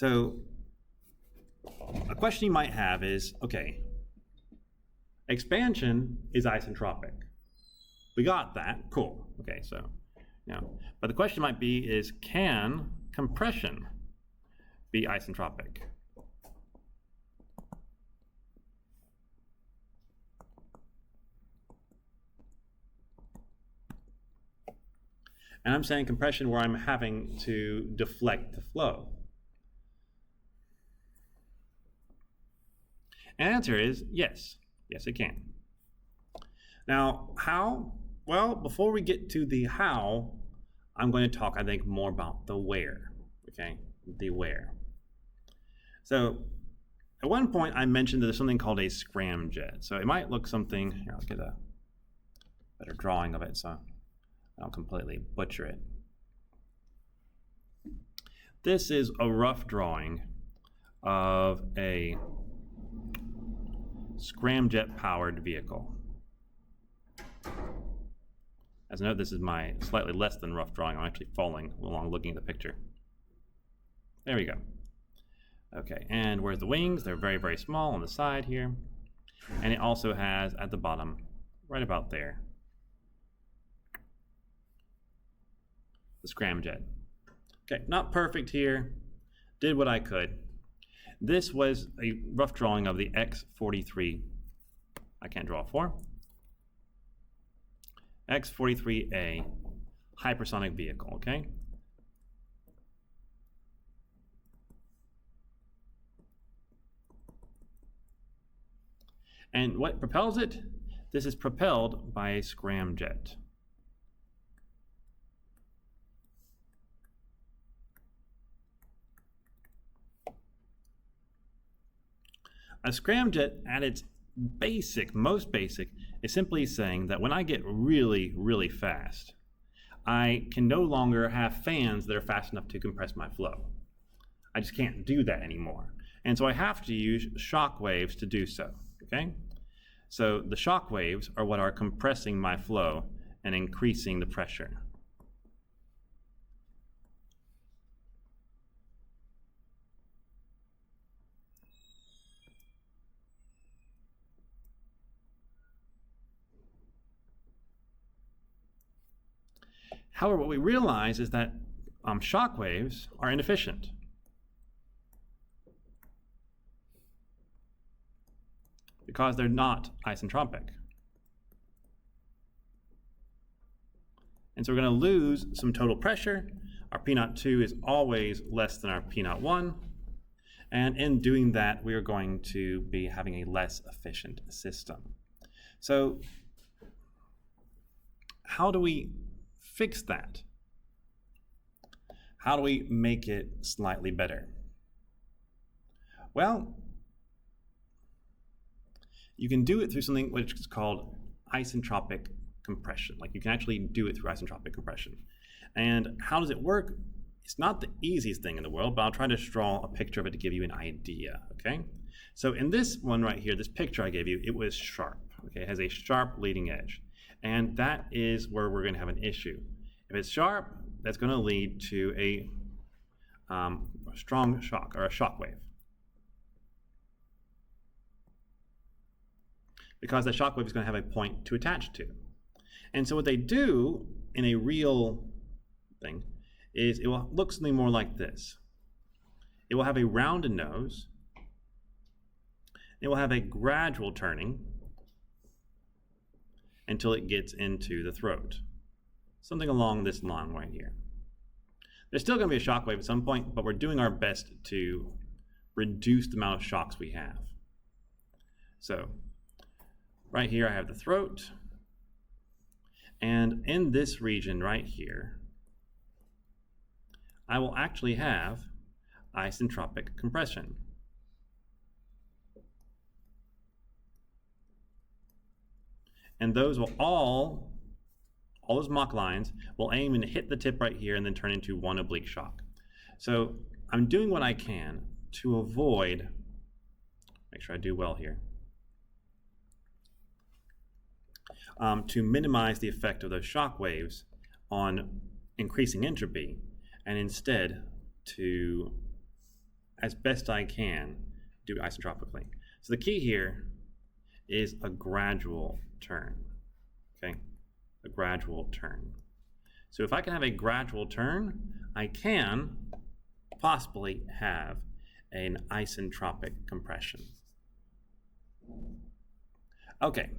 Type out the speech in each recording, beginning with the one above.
So a question you might have is, okay, expansion is isentropic. We got that, cool. Okay, so, but the question might be is, can compression be isentropic? And I'm saying compression where I'm having to deflect the flow. And the answer is yes. Yes, it can. Now, how? Well, before we get to the how, I'm going to talk, I think, more about the where. Okay, the where. So, at one point, I mentioned that there's something called a scramjet. So it might look something. Here, I'll get a better drawing of it so I don't completely butcher it. This is a rough drawing of a scramjet powered vehicle. As a note, this is my slightly less than rough drawing. I'm actually following along looking at the picture. There we go. Okay, and where's the wings? They're very, very small on the side here. And it also has at the bottom, right about there, the scramjet. Okay, not perfect here. Did what I could. This was a rough drawing of the X43. I can't draw 4. X43A hypersonic vehicle, okay? And what propels it? This is propelled by a scramjet. A scramjet at its most basic, is simply saying that when I get really, really fast, I can no longer have fans that are fast enough to compress my flow. I just can't do that anymore. And so I have to use shock waves to do so, okay? So the shock waves are what are compressing my flow and increasing the pressure. However, what we realize is that shock waves are inefficient. Because they're not isentropic. And so we're going to lose some total pressure. Our P02 is always less than our P01. And in doing that, we are going to be having a less efficient system. So how do we fix that? How do we make it slightly better? Well, you can do it through something which is called isentropic compression. Like you can actually do it through isentropic compression. And how does it work? It's not the easiest thing in the world, but I'll try to draw a picture of it to give you an idea, okay? So in this one right here, this picture I gave you, it was sharp, okay? It has a sharp leading edge. And that is where we're going to have an issue. If it's sharp, that's going to lead to a strong shock or a shock wave. Because the shock wave is going to have a point to attach to. And so what they do in a real thing is it will look something more like this. It will have a rounded nose. It will have a gradual turning until it gets into the throat. Something along this line right here. There's still going to be a shock wave at some point, but we're doing our best to reduce the amount of shocks we have. So right here I have the throat, and in this region right here, I will actually have isentropic compression. And those will all those Mach lines will aim and hit the tip right here and then turn into one oblique shock. So I'm doing what I can to avoid, make sure I do well here, to minimize the effect of those shock waves on increasing entropy, and instead to as best I can, do it isentropically. So the key here is a gradual turn, okay? A gradual turn. So if I can have a gradual turn, I can possibly have an isentropic compression. Okay,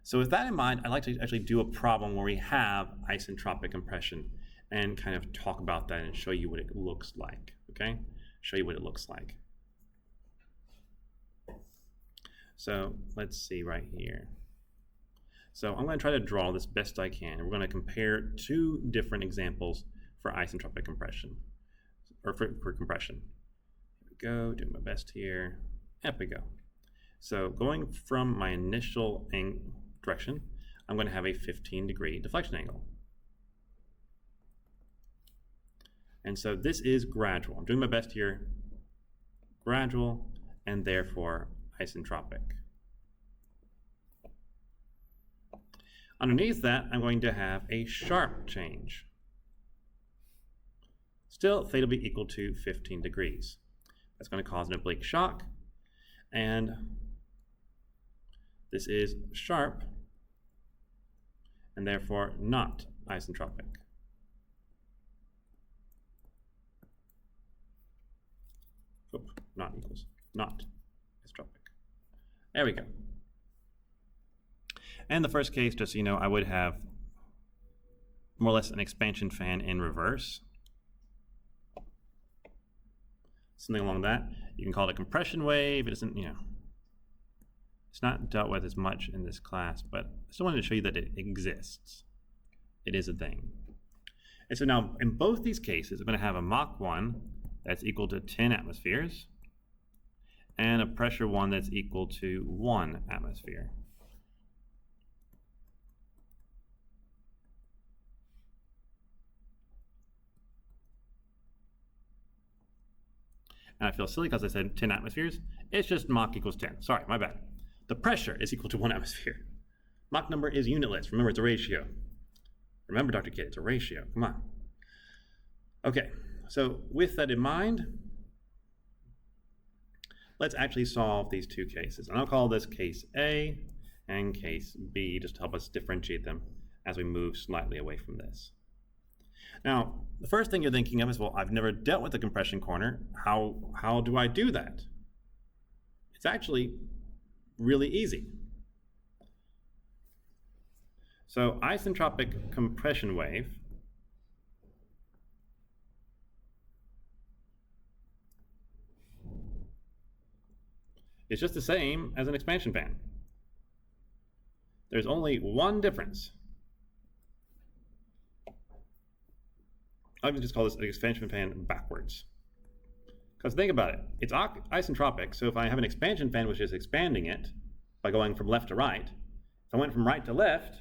so with that in mind, I'd like to actually do a problem where we have isentropic compression and kind of talk about that and show you what it looks like, okay? Show you what it looks like. So let's see right here. So I'm going to try to draw this best I can. We're going to compare two different examples for isentropic compression, or for compression. Here we go, doing my best here. Up we go. So going from my initial direction, I'm going to have a 15-degree deflection angle. And so this is gradual. I'm doing my best here. Gradual, and therefore isentropic. Underneath that, I'm going to have a sharp change. Still, theta will be equal to 15 degrees. That's going to cause an oblique shock, and this is sharp, and therefore not isentropic. Oh, not equals, not isentropic. There we go. And the first case, just so you know, I would have more or less an expansion fan in reverse. Something along that. You can call it a compression wave. It doesn't, it's not dealt with as much in this class, but I still wanted to show you that it exists. It is a thing. And so now, in both these cases, I'm going to have a Mach 1 that's equal to 10 atmospheres and a pressure 1 that's equal to 1 atmosphere. And I feel silly because I said 10 atmospheres. It's just Mach equals 10. Sorry, my bad. The pressure is equal to 1 atmosphere. Mach number is unitless. Remember, it's a ratio. Remember, Dr. Kidd, it's a ratio. Come on. Okay, so with that in mind, let's actually solve these two cases. And I'll call this case A and case B just to help us differentiate them as we move slightly away from this. Now, the first thing you're thinking of is, well, I've never dealt with a compression corner. How do I do that? It's actually really easy. So isentropic compression wave is just the same as an expansion fan. There's only one difference. I can just call this an expansion fan backwards. Because think about it, it's isentropic, so if I have an expansion fan which is expanding it by going from left to right, if I went from right to left,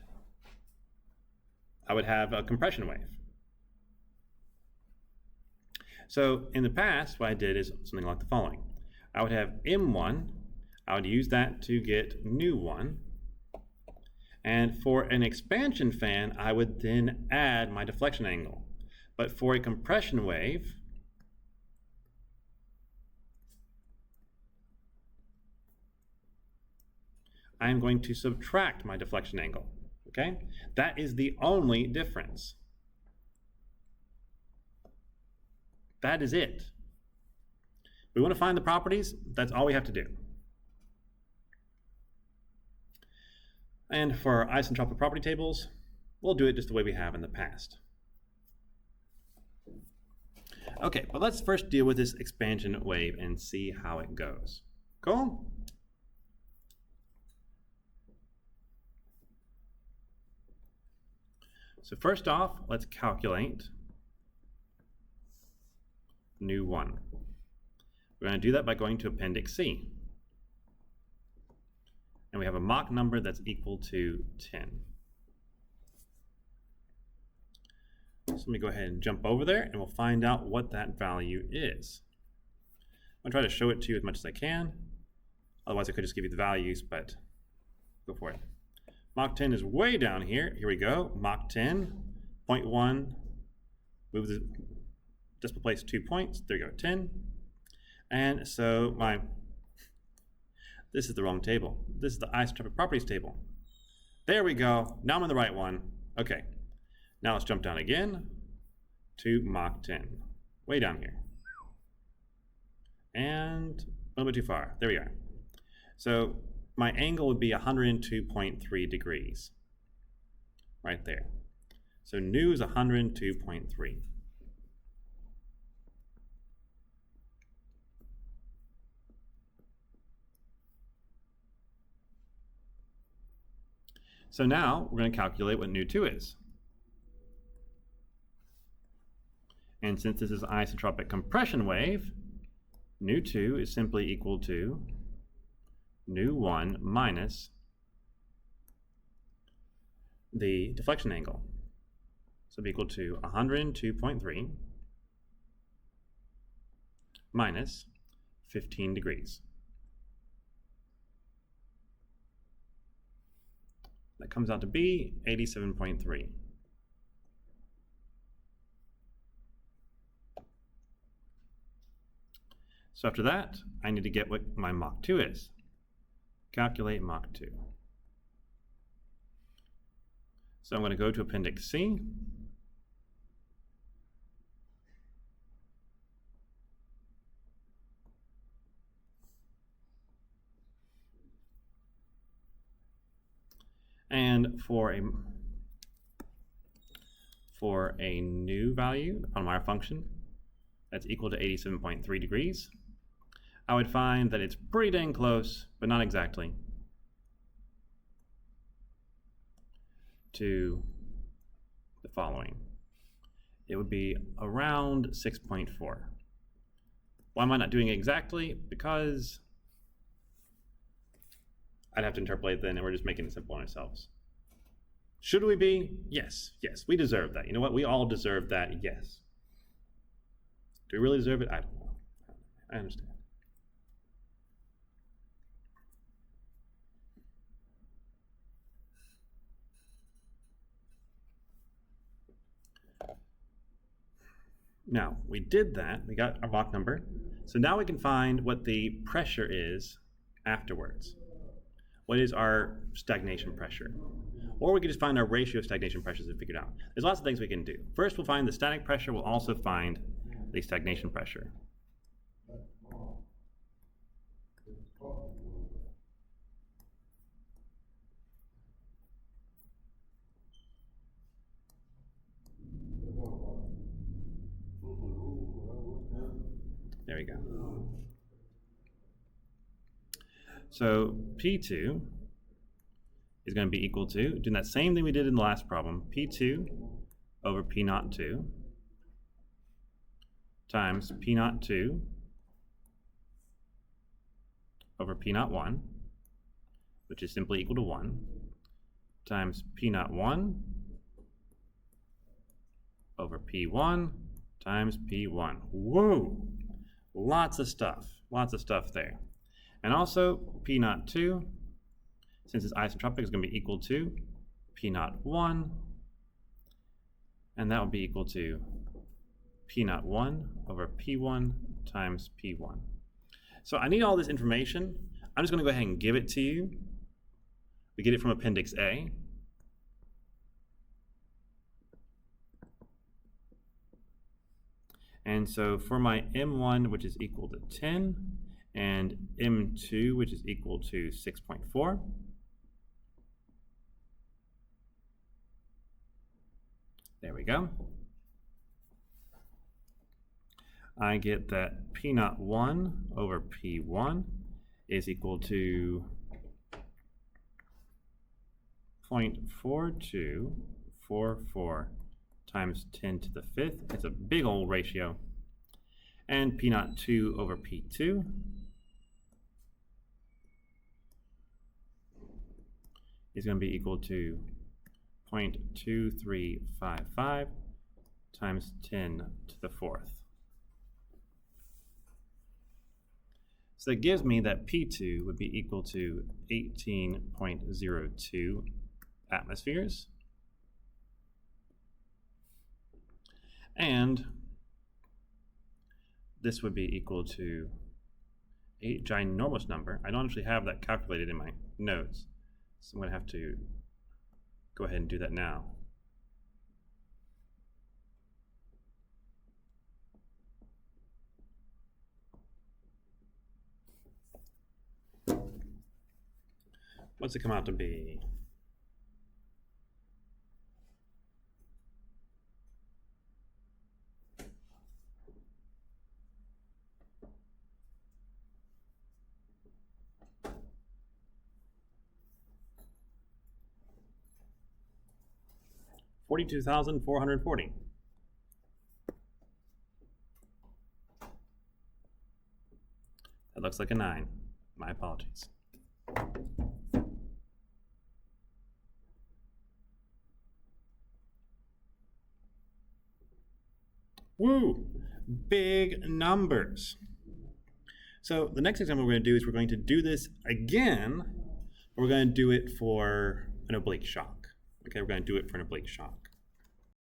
I would have a compression wave. So in the past, what I did is something like the following. I would have M1, I would use that to get nu 1, and for an expansion fan, I would then add my deflection angle. But for a compression wave, I'm going to subtract my deflection angle, okay? That is the only difference. That is it. We want to find the properties, that's all we have to do. And for our isentropic property tables, we'll do it just the way we have in the past. Okay, but let's first deal with this expansion wave and see how it goes. Cool? So first off, let's calculate nu 1. We're going to do that by going to Appendix C. And we have a Mach number that's equal to 10. So let me go ahead and jump over there and we'll find out what that value is. I'm going to try to show it to you as much as I can. Otherwise I could just give you the values, but go for it. Mach 10 is way down here. Here we go. Mach 10, 0.1. Move the decimal place 2 points. There you go, 10. And so this is the wrong table. This is the isotropic properties table. There we go. Now I'm in the right one. Okay. Now let's jump down again to Mach 10. Way down here. And a little bit too far. There we are. So my angle would be 102.3 degrees. Right there. So nu is 102.3. So now we're going to calculate what nu2 is. And since this is an isentropic compression wave, nu2 is simply equal to nu1 minus the deflection angle. So it'll be equal to 102.3 minus 15 degrees. That comes out to be 87.3. So after that, I need to get what my Mach 2 is. Calculate Mach 2. So I'm going to go to Appendix C. And for a nu value on our function that's equal to 87.3 degrees, I would find that it's pretty dang close, but not exactly, to the following. It would be around 6.4. Why am I not doing it exactly? Because I'd have to interpolate then, and we're just making it simple on ourselves. Should we be? Yes, yes, we deserve that. You know what? We all deserve that, yes. Do we really deserve it? I don't know. I understand. Now, we did that. We got our Mach number. So now we can find what the pressure is afterwards. What is our stagnation pressure? Or we could just find our ratio of stagnation pressures and figure it out. There's lots of things we can do. First, we'll find the static pressure. We'll also find the stagnation pressure. There we go. So P2 is going to be equal to, doing that same thing we did in the last problem, P2 over P02 times P02 over P01, which is simply equal to 1, times P01 over P1 times P1. Whoa! Lots of stuff there. And also P02, since it's isentropic, is going to be equal to P01, and that will be equal to P01 over P1 times P1. So I need all this information. I'm just going to go ahead and give it to you. We get it from Appendix A. And so for my M1, which is equal to 10, and M2, which is equal to 6.4, there we go. I get that P01 over P1 is equal to 0.4244 times 10 to the 5th. It's a big old ratio. And P02 over P2 is going to be equal to 0.2355 times 10 to the 4th. So that gives me that P2 would be equal to 18.02 atmospheres. And this would be equal to a ginormous number. I don't actually have that calculated in my notes, so I'm going to have to go ahead and do that now. What's it come out to be? $42,440. That looks like a 9. My apologies. Woo! Big numbers. So the next example we're going to do is we're going to do this again, but we're going to do it for an oblique shock. Okay, we're going to do it for an oblique shock.